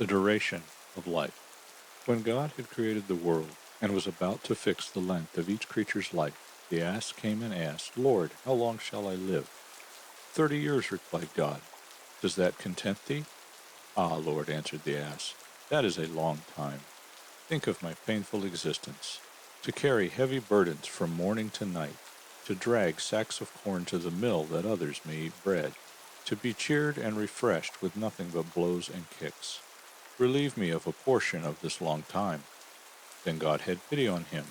The duration of life. When God had created the world and was about to fix the length of each creature's life, the ass came and asked, Lord, how long shall I live? 30 years, replied God. Does that content thee? Ah, Lord, answered the ass, that is a long time. Think of my painful existence. To carry heavy burdens from morning to night, to drag sacks of corn to the mill that others may eat bread, to be cheered and refreshed with nothing but blows and kicks. Relieve me of a portion of this long time. Then God had pity on him,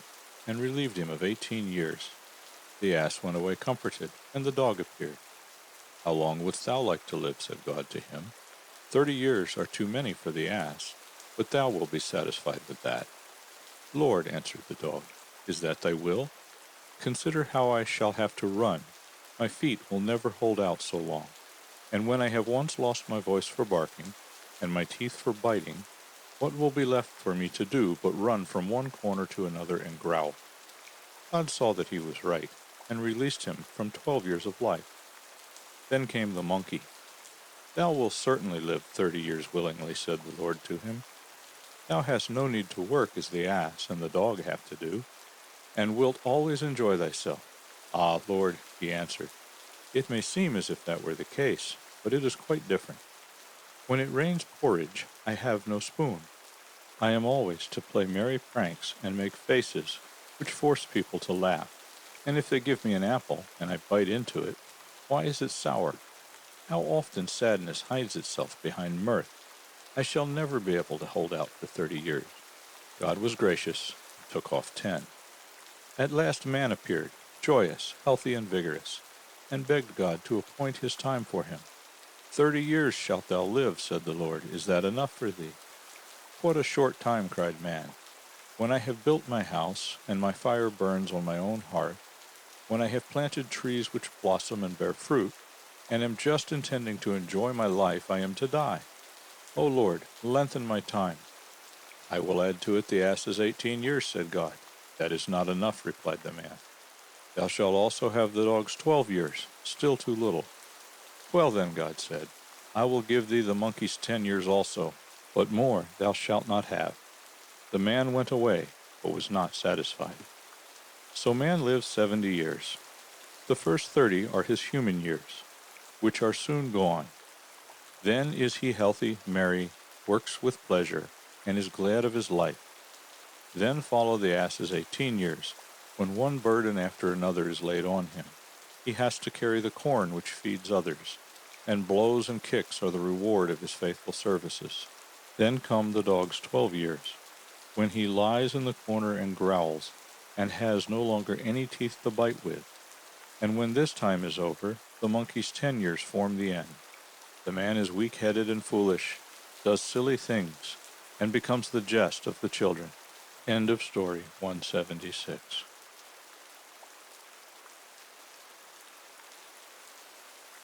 and relieved him of 18 years. The ass went away comforted, and the dog appeared. How long wouldst thou like to live? Said God to him. 30 years are too many for the ass, but thou wilt be satisfied with that. Lord, answered the dog, is that thy will? Consider how I shall have to run. My feet will never hold out so long. And when I have once lost my voice for barking, and my teeth for biting, what will be left for me to do but run from one corner to another and growl? God saw that he was right, and released him from 12 years of life. Then came the monkey. Thou wilt certainly live 30 years willingly, said the Lord to him. Thou hast no need to work as the ass and the dog have to do, and wilt always enjoy thyself. Ah, Lord, he answered, it may seem as if that were the case, but it is quite different. When it rains porridge, I have no spoon. I am always to play merry pranks and make faces which force people to laugh. And if they give me an apple, and I bite into it, why is it sour? How often sadness hides itself behind mirth! I shall never be able to hold out for 30 years. God was gracious, and took off 10. At last man appeared, joyous, healthy, and vigorous, and begged God to appoint his time for him. 30 years shalt thou live, said the Lord. Is that enough for thee? What a short time, cried man. When I have built my house, and my fire burns on my own hearth, when I have planted trees which blossom and bear fruit, and am just intending to enjoy my life, I am to die. O Lord, lengthen my time. I will add to it the ass's 18 years, said God. That is not enough, replied the man. Thou shalt also have the dog's 12 years, still too little. Well then, God said, I will give thee the monkey's 10 years also, but more thou shalt not have. The man went away, but was not satisfied. So man lives 70 years. The first 30 are his human years, which are soon gone. Then is he healthy, merry, works with pleasure, and is glad of his life. Then follow the ass's 18 years, when one burden after another is laid on him. He has to carry the corn which feeds others, and blows and kicks are the reward of his faithful services. Then come the dog's 12 years, when he lies in the corner and growls, and has no longer any teeth to bite with. And when this time is over, the monkey's 10 years form the end. The man is weak-headed and foolish, does silly things, and becomes the jest of the children. End of story 176.